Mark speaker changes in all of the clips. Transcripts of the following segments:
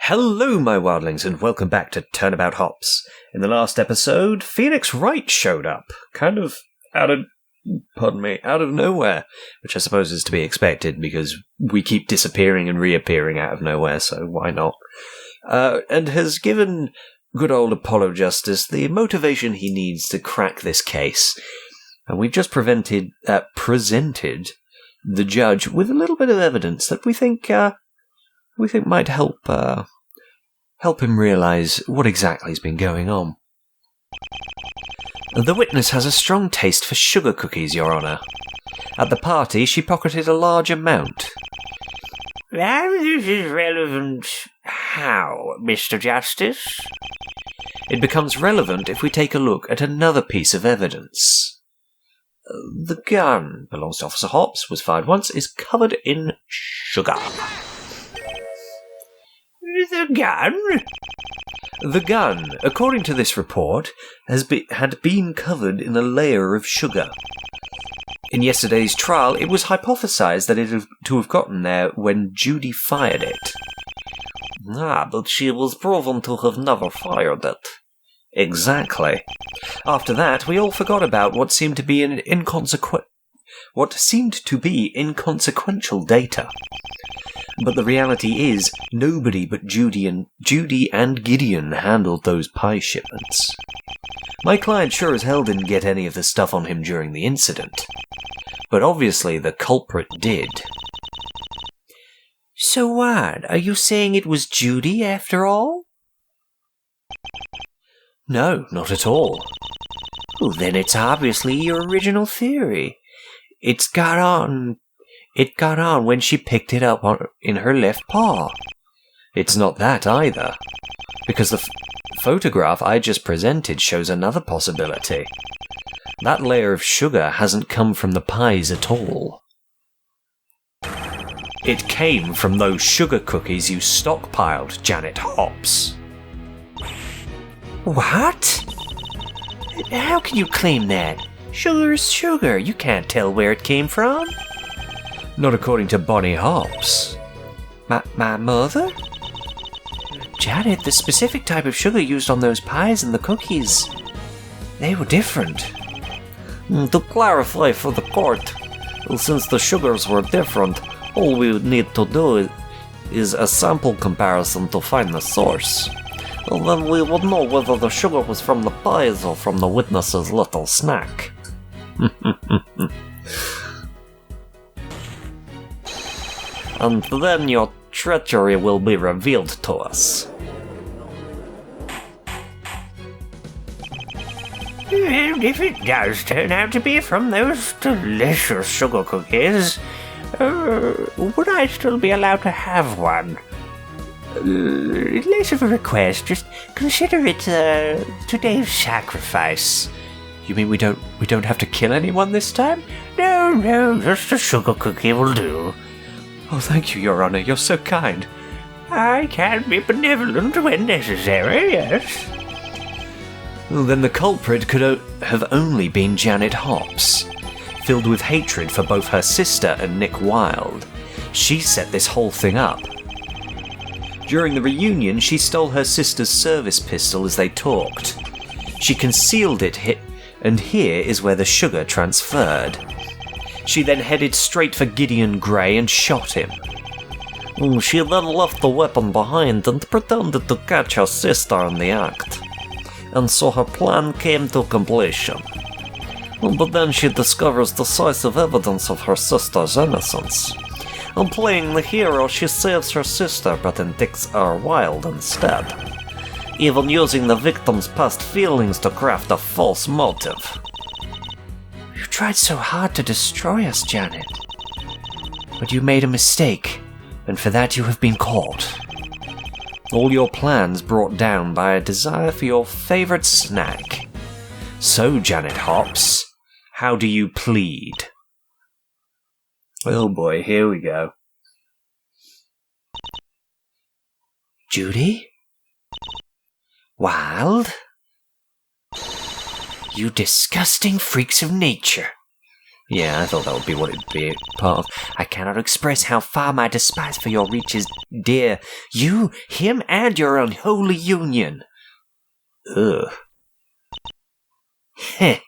Speaker 1: Hello, my wildlings, and welcome back to Turnabout Hops. In the last episode, Phoenix Wright showed up, kind of out of nowhere, which I suppose is to be expected because we keep disappearing and reappearing out of nowhere, so why not? And has given good old Apollo Justice the motivation he needs to crack this case. And we've just presented the judge with a little bit of evidence that we think might help him realize what exactly has been going on. The witness has a strong taste for sugar cookies, Your Honour. At the party, she pocketed a large amount.
Speaker 2: And this is relevant how, Mr. Justice?
Speaker 1: It becomes relevant if we take a look at another piece of evidence. The gun belongs to Officer Hops, was fired once, is covered in sugar.
Speaker 2: The gun?
Speaker 1: The gun, according to this report, had been covered in a layer of sugar. In yesterday's trial, it was hypothesized that it had to have gotten there when Judy fired it.
Speaker 2: But she was proven to have never fired it.
Speaker 1: Exactly. After that, we all forgot about what seemed to be inconsequential data. But the reality is, nobody but Judy and Gideon handled those pie shipments. My client sure as hell didn't get any of the stuff on him during the incident. But obviously the culprit did.
Speaker 2: So what? Are you saying it was Judy after all?
Speaker 1: No, not at all.
Speaker 2: Well, then it's obviously your original theory. It got on when she picked it up in her left paw.
Speaker 1: It's not that either, because the photograph I just presented shows another possibility. That layer of sugar hasn't come from the pies at all. It came from those sugar cookies you stockpiled, Janet Hops.
Speaker 2: What? How can you claim that? Sugar is sugar. You can't tell where it came from.
Speaker 1: Not according to Bonnie Hops.
Speaker 2: My mother? Janet, the specific type of sugar used on those pies and the cookies, they were different.
Speaker 3: To clarify for the court, since the sugars were different, all we would need to do is a sample comparison to find the source. And then we would know whether the sugar was from the pies or from the witness's little snack. And then your treachery will be revealed to us.
Speaker 2: And if it does turn out to be from those delicious sugar cookies, would I still be allowed to have one? Less of a request, just consider it today's sacrifice.
Speaker 1: You mean we don't have to kill anyone this time?
Speaker 2: No, just a sugar cookie will do.
Speaker 1: Oh, thank you, Your Honour, you're so kind.
Speaker 2: I can be benevolent when necessary, yes.
Speaker 1: Well, then the culprit could have only been Janet Hops, filled with hatred for both her sister and Nick Wilde. She set this whole thing up. During the reunion, she stole her sister's service pistol as they talked. She concealed it, and here is where the sugar transferred. She then headed straight for Gideon Grey and shot him.
Speaker 3: She then left the weapon behind and pretended to catch her sister in the act. And so her plan came to completion. But then she discovers decisive evidence of her sister's innocence. And playing the hero, she saves her sister but indicts Wilde instead, even using the victim's past feelings to craft a false motive.
Speaker 2: You tried so hard to destroy us, Janet. But you made a mistake, and for that you have been caught.
Speaker 1: All your plans brought down by a desire for your favourite snack. So, Janet Hops, how do you plead? Oh boy, here we go.
Speaker 2: Judy? Wilde? You disgusting freaks of nature.
Speaker 1: Yeah, I thought that would be what it'd be part of. I cannot express how far my despise for your reaches, dear. You, him, and your unholy union. Ugh. Heh.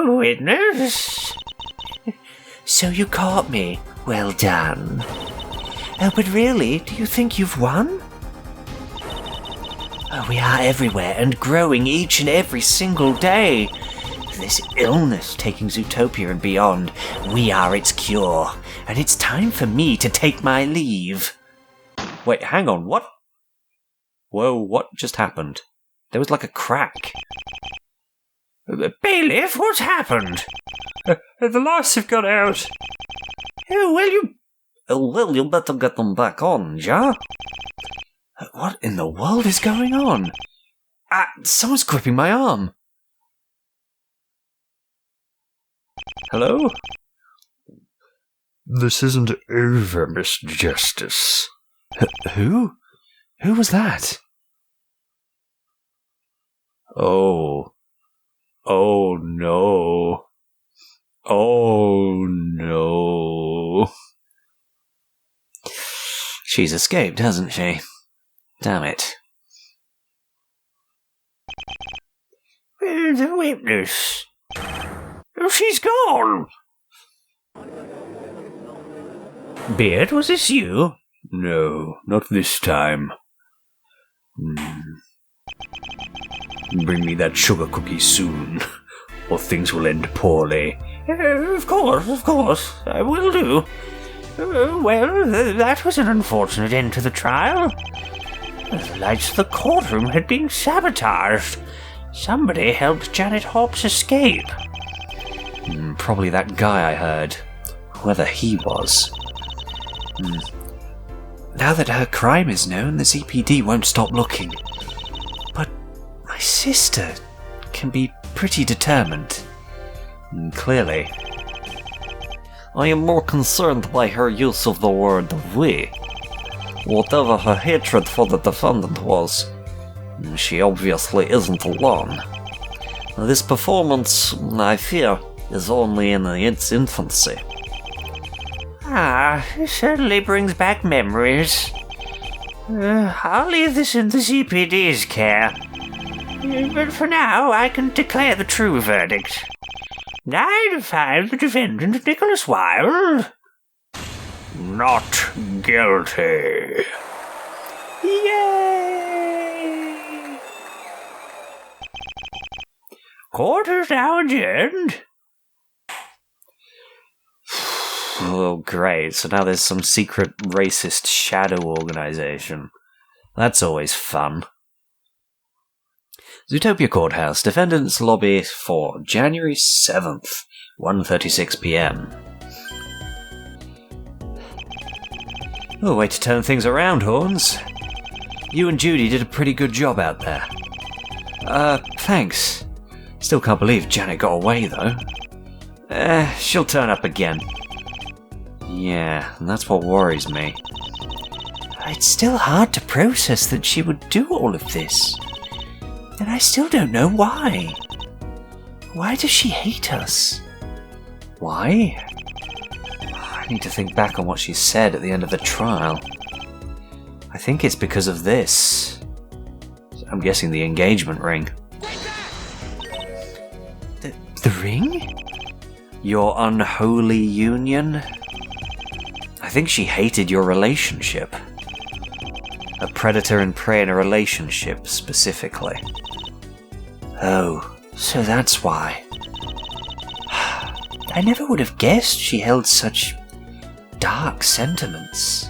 Speaker 2: Witness?
Speaker 1: So you caught me. Well done. Oh, but really, do you think you've won? Oh, we are everywhere and growing each and every single day. This illness taking Zootopia and beyond, we are its cure, and it's time for me to take my leave. Wait, hang on, what? Whoa, what just happened? There was like a crack.
Speaker 2: Bailiff, what's happened?
Speaker 3: The lights have gone out.
Speaker 2: Oh, well,
Speaker 1: you better get them back on, ja? What in the world is going on? Someone's gripping my arm. Hello?
Speaker 3: This isn't over, Miss Justice.
Speaker 1: Who? Who was that? Oh. Oh no. Oh no. She's escaped, hasn't she? Damn it.
Speaker 2: the witness. Oh, she's gone. Beard, was this you?
Speaker 3: No, not this time. Bring me that sugar cookie soon, or things will end poorly.
Speaker 2: Of course, I will do. Well, that was an unfortunate end to the trial. The lights of the courtroom had been sabotaged. Somebody helped Janet Hopps escape.
Speaker 1: Probably that guy I heard. Whoever he was. Now that her crime is known, the ZPD won't stop looking. But my sister can be pretty determined. Clearly.
Speaker 3: I am more concerned by her use of the word we. Whatever her hatred for the defendant was, she obviously isn't alone. This performance, I fear, is only in its infancy.
Speaker 2: It certainly brings back memories. I'll leave this in the ZPD's care. But for now, I can declare the true verdict. I find the defendant, Nicholas Wilde, not guilty. Yay! Court is now adjourned.
Speaker 1: Oh, great. So now there's some secret racist shadow organization. That's always fun. Zootopia Courthouse, Defendant's Lobby for January 7th, 1:36 p.m. Oh, way to turn things around, Horns. You and Judy did a pretty good job out there. Thanks. Still can't believe Janet got away, though. She'll turn up again. Yeah, and that's what worries me. It's still hard to process that she would do all of this. And I still don't know why. Why does she hate us? Why? I need to think back on what she said at the end of the trial. I think it's because of this. I'm guessing the engagement ring. The ring? Your unholy union? I think she hated your relationship. A predator and prey in a relationship, specifically. Oh, so that's why. I never would have guessed she held such dark sentiments.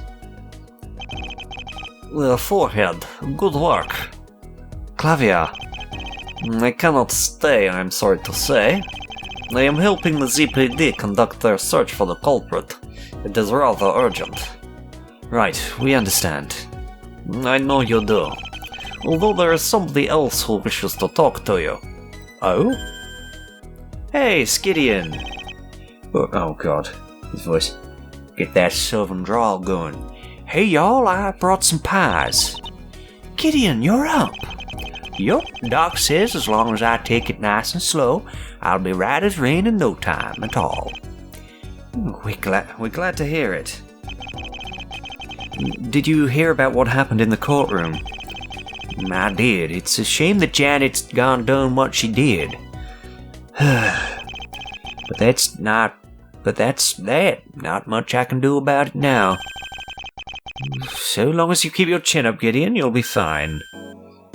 Speaker 3: The forehead, good work.
Speaker 1: Clavier.
Speaker 3: I cannot stay, I'm sorry to say. I am helping the ZPD conduct their search for the culprit. It is rather urgent.
Speaker 1: Right, we understand.
Speaker 3: I know you do. Although there is somebody else who wishes to talk to you.
Speaker 1: Oh? Hey, Skidian! Oh god, his voice. Get that southern drawl going. Hey y'all, I brought some pies. Gideon, you're up.
Speaker 2: Yup, Doc says as long as I take it nice and slow, I'll be right as rain in no time at all.
Speaker 1: We're glad to hear it. Did you hear about what happened in the courtroom?
Speaker 2: I did. It's a shame that Janet's done what she did. But that's that. Not much I can do about it now.
Speaker 1: So long as you keep your chin up, Gideon, you'll be fine.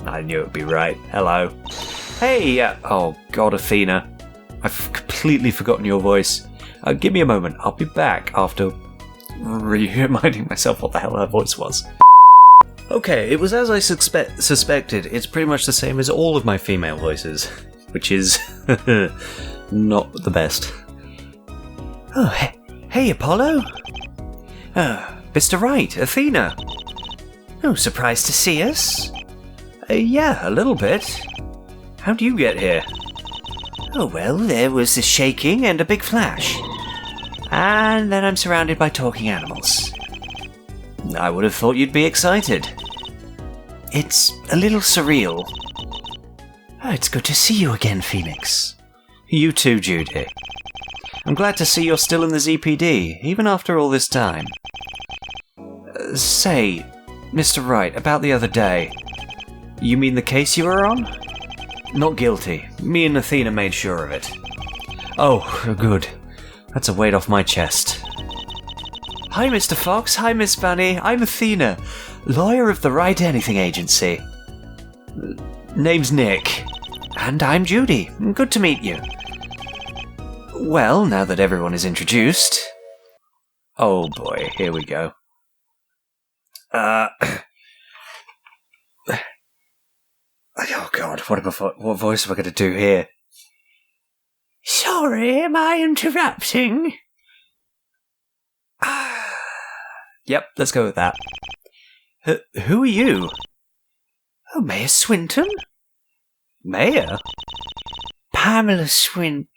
Speaker 1: I knew it'd be right. Hello. Hey, oh god, Athena. I've completely forgotten your voice. Give me a moment. I'll be back after reminding myself what the hell her voice was. Okay, it was as I suspected. It's pretty much the same as all of my female voices, which is not the best.
Speaker 2: Oh, hey, Apollo. Mr. Wright, Athena. Oh, surprised to see us?
Speaker 1: Yeah, a little bit. How'd you get here?
Speaker 2: Oh, well, there was the shaking and a big flash. And then I'm surrounded by talking animals.
Speaker 1: I would have thought you'd be excited.
Speaker 2: It's a little surreal. Oh, it's good to see you again, Phoenix.
Speaker 1: You too, Judy. I'm glad to see you're still in the ZPD, even after all this time. Say, Mr. Wright, about the other day. You mean the case you were on? Not guilty. Me and Athena made sure of it. Oh, good. That's a weight off my chest. Hi, Mr. Fox. Hi, Miss Bunny. I'm Athena, lawyer of the Right Anything Agency. Name's Nick.
Speaker 2: And I'm Judy. Good to meet you.
Speaker 1: Well, now that everyone is introduced... Oh boy, here we go. Oh god, what voice am I going to do here?
Speaker 2: Sorry, am I interrupting?
Speaker 1: Yep, let's go with that. Who are you?
Speaker 2: Oh, Mayor Swinton?
Speaker 1: Mayor?
Speaker 2: Pamela Swinton,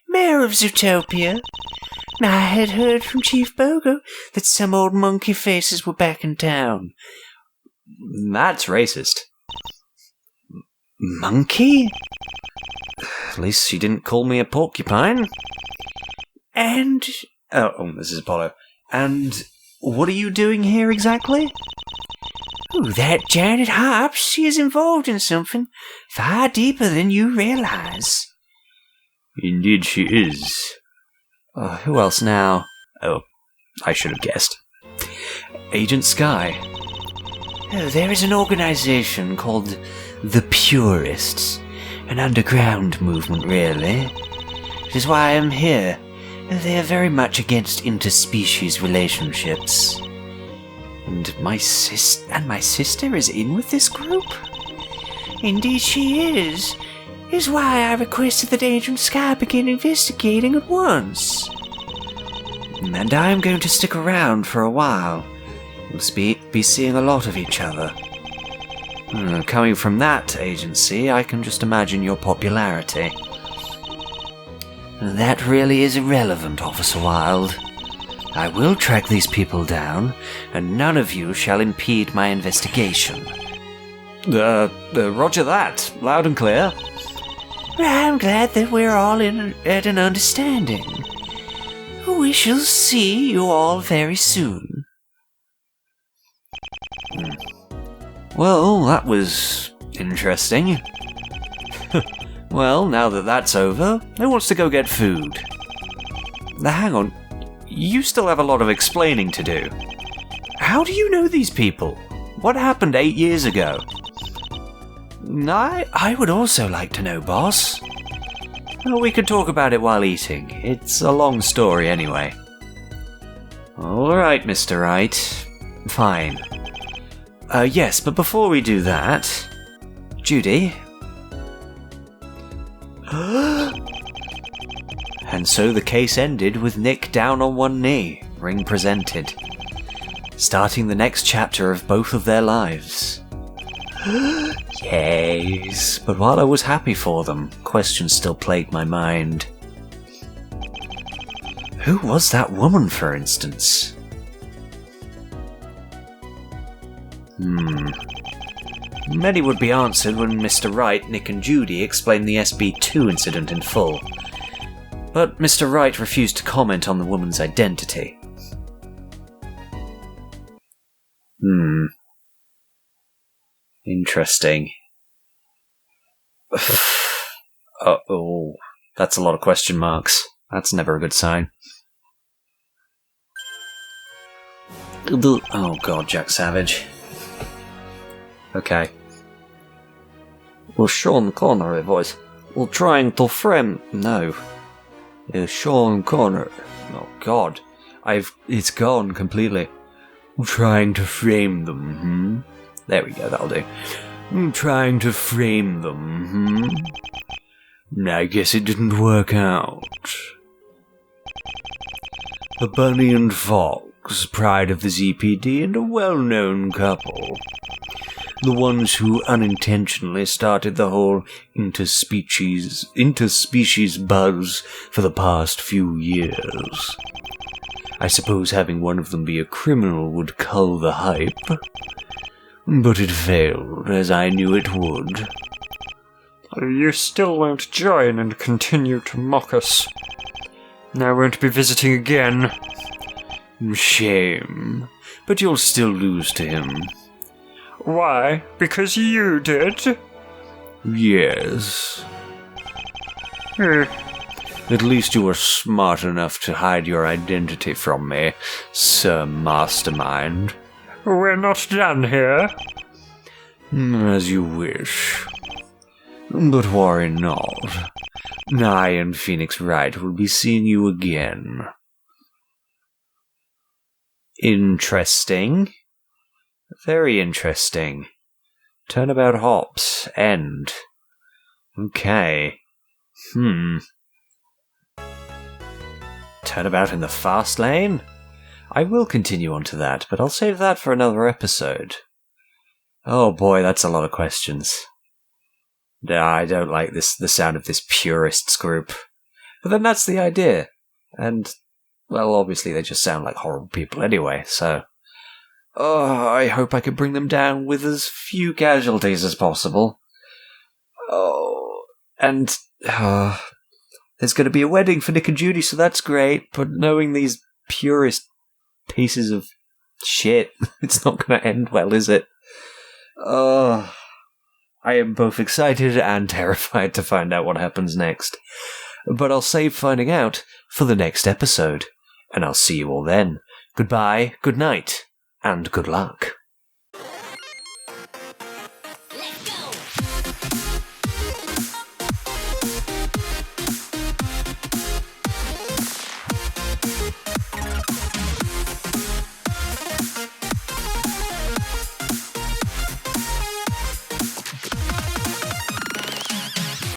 Speaker 2: Mayor of Zootopia. Now, I had heard from Chief Bogo that some old monkey faces were back in town.
Speaker 1: That's racist.
Speaker 2: Monkey?
Speaker 1: At least she didn't call me a porcupine.
Speaker 2: And...
Speaker 1: Oh, this is Apollo. And what are you doing here exactly?
Speaker 2: Oh, that Janet Hobbs, she is involved in something far deeper than you realize.
Speaker 1: Indeed she is. Who else now? Oh, I should have guessed. Agent Sky.
Speaker 2: Oh, there is an organization called the Purists. An underground movement, really. Which is why I'm here. They are very much against interspecies relationships.
Speaker 1: And my sister is in with this group?
Speaker 2: Indeed she is. Is why I requested that Agent Sky begin investigating at once.
Speaker 1: And I am going to stick around for a while. We'll be seeing a lot of each other. Coming from that agency, I can just imagine your popularity.
Speaker 2: That really is irrelevant, Officer Wilde. I will track these people down, and none of you shall impede my investigation.
Speaker 1: Roger that. Loud and clear.
Speaker 2: I'm glad that we're all at an understanding. We shall see you all very soon.
Speaker 1: Well, that was interesting. Well, now that that's over, who wants to go get food? Now, hang on. You still have a lot of explaining to do. How do you know these people? What happened 8 years ago? I would also like to know, boss. Well, we could talk about it while eating. It's a long story anyway. Alright, Mr. Wright. Fine. Yes, but before we do that... Judy? And so the case ended with Nick down on one knee, ring presented, starting the next chapter of both of their lives. Yes, but while I was happy for them, questions still plagued my mind. Who was that woman, for instance? Many would be answered when Mr. Wright, Nick and Judy explained the SB2 incident in full. But Mr. Wright refused to comment on the woman's identity. Interesting. Oh, that's a lot of question marks. That's never a good sign. Oh god, Jack Savage. Okay.
Speaker 3: Well, Sean Connery voice. Well, trying to frame... No. Sean Connery.
Speaker 1: Oh god. It's gone completely. Trying to frame them, There we go, that'll do. Trying to frame them, I guess it didn't work out. The bunny and fox, pride of the ZPD and a well-known couple. The ones who unintentionally started the whole interspecies buzz for the past few years. I suppose having one of them be a criminal would cull the hype. But it failed, as I knew it would.
Speaker 3: You still won't join and continue to mock us. I won't be visiting again.
Speaker 1: Shame. But you'll still lose to him.
Speaker 3: Why? Because you did?
Speaker 1: Yes. At least you were smart enough to hide your identity from me, Sir Mastermind.
Speaker 3: We're not done here.
Speaker 1: As you wish. But worry not. I and Phoenix Wright will be seeing you again. Interesting. Very interesting. Turnabout hops. End. Okay. Turnabout in the fast lane? I will continue on to that, but I'll save that for another episode. Oh boy, that's a lot of questions. I don't like the sound of this purists group. But then that's the idea. And, well, obviously they just sound like horrible people anyway, so... Oh, I hope I can bring them down with as few casualties as possible. Oh, and... there's going to be a wedding for Nick and Judy, so that's great, but knowing these purist pieces of shit, it's not going to end well, is it? I am both excited and terrified to find out what happens next. But I'll save finding out for the next episode. And I'll see you all then. Goodbye, good night, and good luck.